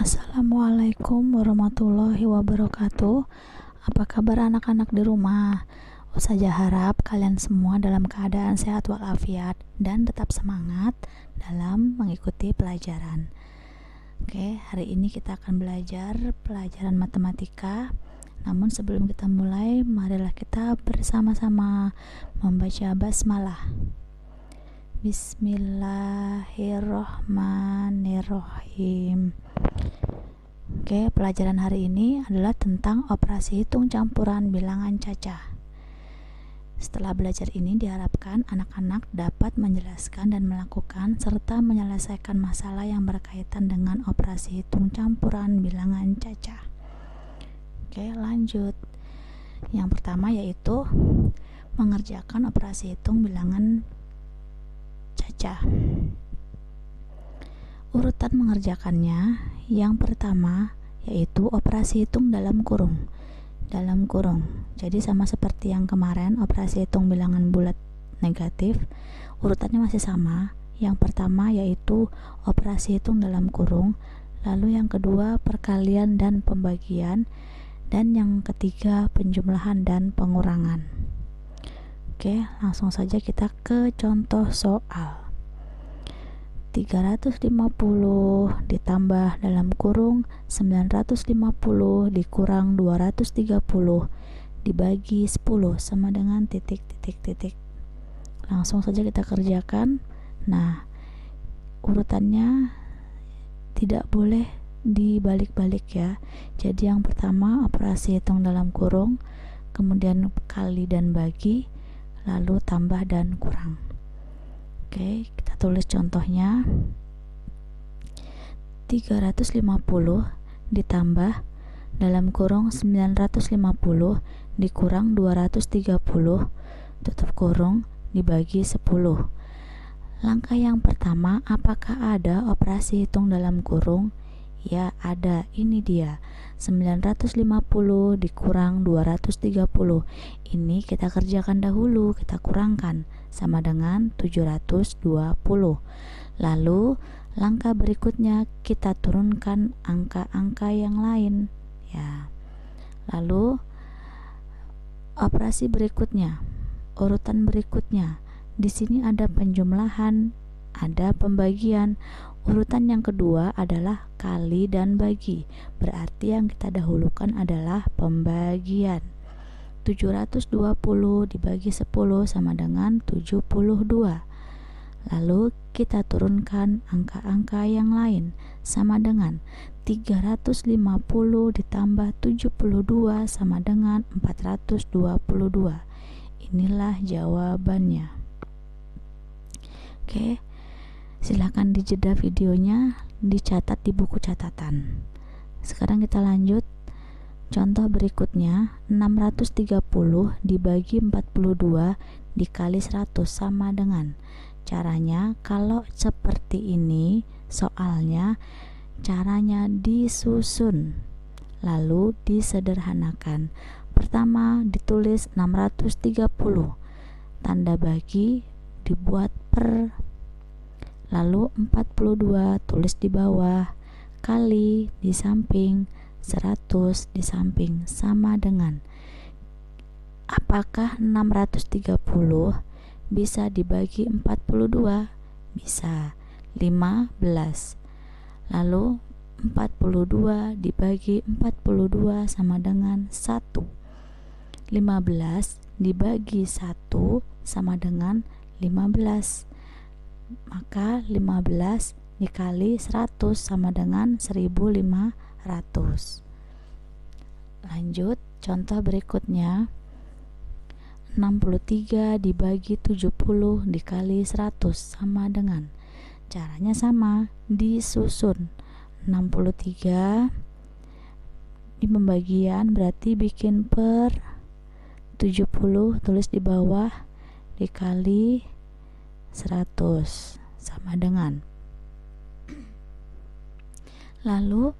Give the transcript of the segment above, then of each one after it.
Assalamualaikum warahmatullahi wabarakatuh. Apa kabar anak-anak di rumah? Ustazah harap kalian semua dalam keadaan sehat walafiat dan tetap semangat dalam mengikuti pelajaran. Oke, hari ini kita akan belajar pelajaran matematika. Namun sebelum kita mulai, marilah kita bersama-sama membaca basmalah. Bismillahirrohmanirrohim. Oke, pelajaran hari ini adalah tentang operasi hitung campuran bilangan cacah. Setelah belajar ini diharapkan anak-anak dapat menjelaskan dan melakukan serta menyelesaikan masalah yang berkaitan dengan operasi hitung campuran bilangan cacah. Oke, lanjut. Yang pertama yaitu mengerjakan operasi hitung bilangan cacah. Urutan mengerjakannya yang pertama yaitu operasi hitung dalam kurung. Jadi sama seperti yang kemarin, operasi hitung bilangan bulat negatif, urutannya masih sama. Yang pertama yaitu operasi hitung dalam kurung, lalu yang kedua perkalian dan pembagian, dan yang ketiga penjumlahan dan pengurangan. Oke, langsung saja kita ke contoh soal. 350 ditambah dalam kurung 950 dikurang 230 dibagi 10 sama dengan titik. Langsung saja kita kerjakan. Nah, urutannya tidak boleh dibalik-balik ya. Jadi yang pertama operasi hitung dalam kurung, kemudian kali dan bagi, lalu tambah dan kurang. Oke, kita tulis contohnya. 350 ditambah dalam kurung 950 dikurang 230 tutup kurung dibagi 10. Langkah yang pertama, apakah ada operasi hitung dalam kurung? Ya, ada. Ini dia. 950 dikurang 230. Ini kita kerjakan dahulu, kita kurangkan sama dengan 720. Lalu langkah berikutnya kita turunkan angka-angka yang lain ya. Lalu operasi berikutnya, urutan berikutnya. Di sini ada penjumlahan, ada pembagian. Urutan yang kedua adalah kali dan bagi. Berarti yang kita dahulukan adalah pembagian. 720 dibagi 10 sama dengan 72. Lalu kita turunkan angka-angka yang lain sama dengan 350 ditambah 72 sama dengan 422. Inilah jawabannya. Oke, silahkan dijeda videonya, dicatat di buku catatan. Sekarang kita lanjut. Contoh berikutnya, 630 dibagi 42 dikali 100 sama dengan. Caranya kalau seperti ini, soalnya caranya disusun lalu disederhanakan. Pertama ditulis 630, tanda bagi dibuat per, lalu 42 tulis di bawah, kali di samping, 100 di samping, sama dengan. Apakah 630 bisa dibagi 42? Bisa. 15. Lalu 42 dibagi 42 sama dengan 1. 15 dibagi 1 sama dengan 15. Maka 15 dikali 100 sama dengan 1500. Lanjut, contoh berikutnya. 63 dibagi 70 dikali 100 sama dengan. Caranya sama, disusun. 63 di pembagian berarti bikin per, 70 tulis di bawah, dikali 100 sama dengan. Lalu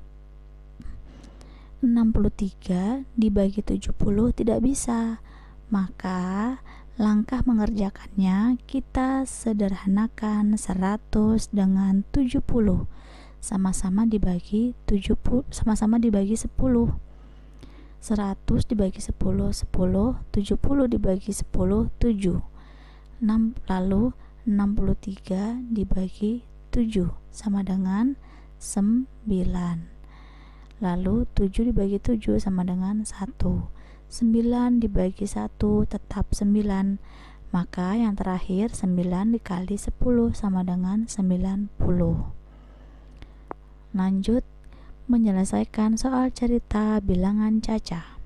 63 dibagi 70 tidak bisa. Maka langkah mengerjakannya kita sederhanakan 100 dengan 70 sama-sama dibagi 10. 100 dibagi 10, 10, 70 dibagi 10, 7. 6, lalu 63 dibagi 7 sama dengan 9. Lalu 7 dibagi 7 sama dengan 1. 9 dibagi 1 tetap 9. Maka yang terakhir 9 dikali 10 sama dengan 90. Lanjut menyelesaikan soal cerita bilangan cacah.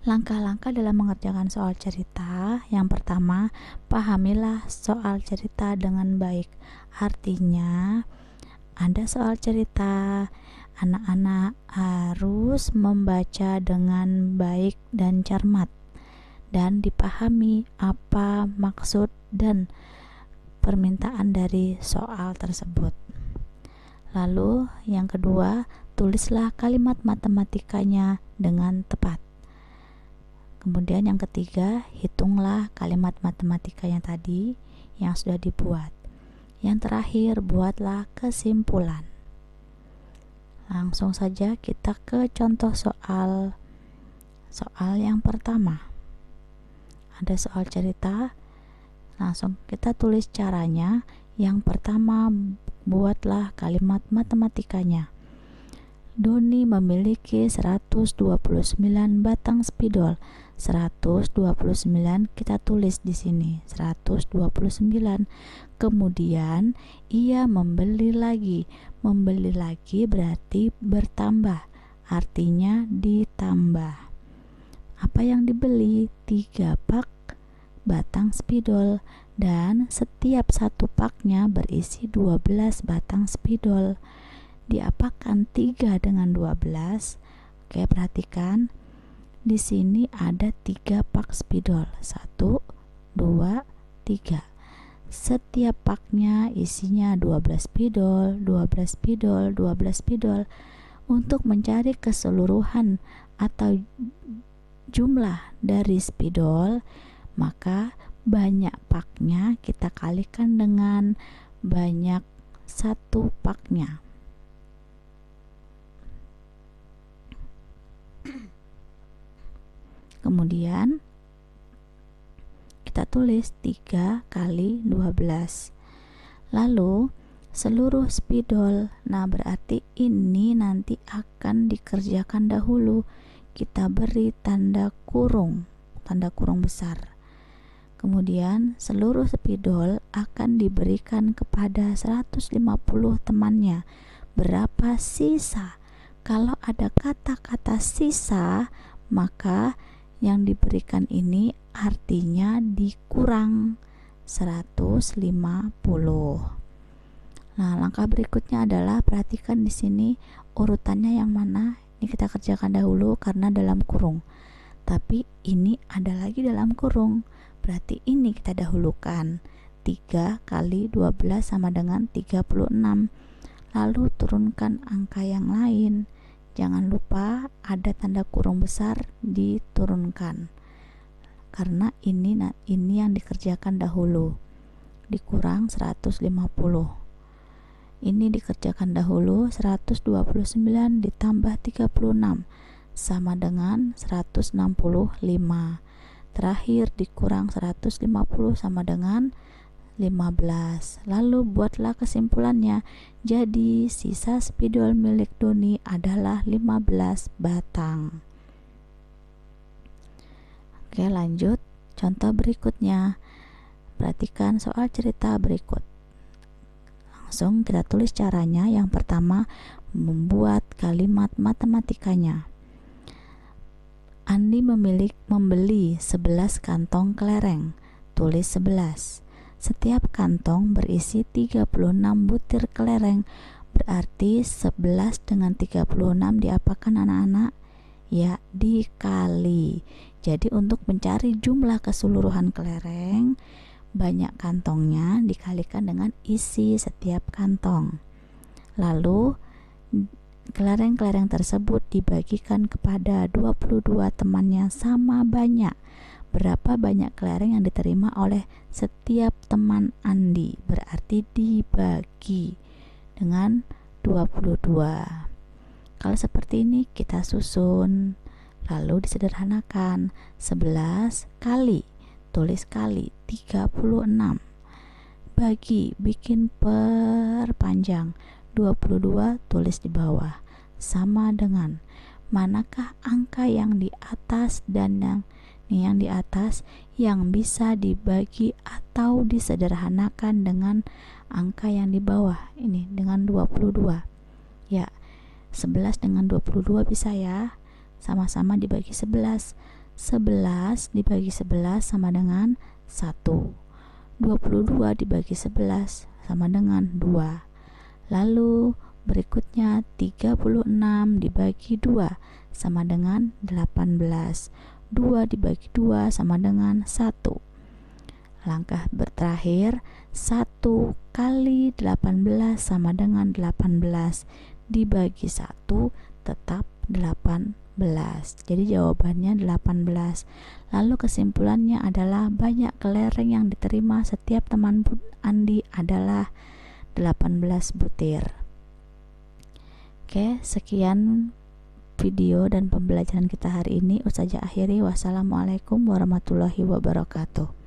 Langkah-langkah dalam mengerjakan soal cerita. Yang pertama, pahamilah soal cerita dengan baik. Artinya, ada soal cerita, anak-anak harus membaca dengan baik dan cermat, dan dipahami apa maksud dan permintaan dari soal tersebut. Lalu yang kedua, tulislah kalimat matematikanya dengan tepat. Kemudian yang ketiga, hitunglah kalimat matematikanya tadi yang sudah dibuat. Yang terakhir, buatlah kesimpulan. Langsung saja kita ke contoh soal. Soal yang pertama. Ada soal cerita. Langsung kita tulis caranya. Yang pertama, buatlah kalimat matematikanya. Doni memiliki 129 batang spidol. 129 kita tulis di sini 129. Kemudian ia membeli lagi. Membeli lagi berarti bertambah, artinya ditambah. Apa yang dibeli? 3 pak batang spidol, dan setiap satu paknya berisi 12 batang spidol. Diapakan 3 dengan 12? Oke, perhatikan. Di sini ada 3 pak spidol. 1, 2, 3. Setiap paknya isinya 12 spidol, 12 spidol, 12 spidol. Untuk mencari keseluruhan atau jumlah dari spidol, maka banyak paknya kita kalikan dengan banyak satu paknya. Kemudian kita tulis 3 kali 12. Lalu seluruh spidol. Nah, berarti ini nanti akan dikerjakan dahulu. Kita beri tanda kurung besar. Kemudian seluruh spidol akan diberikan kepada 150 temannya. Berapa sisa? Kalau ada kata-kata sisa, maka yang diberikan ini artinya dikurang 150. Nah, langkah berikutnya adalah perhatikan di sini urutannya yang mana. Ini kita kerjakan dahulu karena dalam kurung. Tapi ini ada lagi dalam kurung. Berarti ini kita dahulukan. 3 kali 12 sama dengan 36. Lalu turunkan angka yang lain. Jangan lupa ada tanda kurung besar diturunkan. Karena ini yang dikerjakan dahulu. Dikurang 150. Ini dikerjakan dahulu. 129 ditambah 36 sama dengan 165. Terakhir dikurang 150 sama dengan 15. Lalu buatlah kesimpulannya. Jadi sisa spidol milik Doni adalah 15 batang. Oke, lanjut contoh berikutnya. Perhatikan soal cerita berikut. Langsung kita tulis caranya. Yang pertama, membuat kalimat matematikanya. Andi membeli 11 kantong kelereng. Tulis 11. Setiap kantong berisi 36 butir kelereng. Berarti 11 dengan 36 diapakan anak-anak? Ya, dikali. Jadi untuk mencari jumlah keseluruhan kelereng, banyak kantongnya dikalikan dengan isi setiap kantong. Lalu kelereng-kelereng tersebut dibagikan kepada 22 temannya sama banyak. Berapa banyak kelereng yang diterima oleh setiap teman Andi? Berarti dibagi dengan 22. Kalau seperti ini kita susun, lalu disederhanakan. 11 kali, tulis kali, 36. Bagi, bikin perpanjang, 22 tulis di bawah. Sama dengan, manakah angka yang di atas dan yang di atas yang bisa dibagi atau disederhanakan dengan angka yang di bawah ini, dengan 22. Ya, 11 dengan 22 bisa ya. Sama-sama dibagi 11. 11 dibagi 11 sama dengan 1. 22 dibagi 11 sama dengan 2. Lalu berikutnya 36 dibagi 2 sama dengan 18. 2 dibagi 2 sama dengan 1. Langkah terakhir, 1 kali 18 sama dengan 18. Dibagi 1 tetap 18. Jadi jawabannya 18. Lalu kesimpulannya adalah banyak kelereng yang diterima setiap teman Andi adalah 18 butir. Oke, sekian video dan pembelajaran kita hari ini. Ustazah akhiri. Wassalamualaikum warahmatullahi wabarakatuh.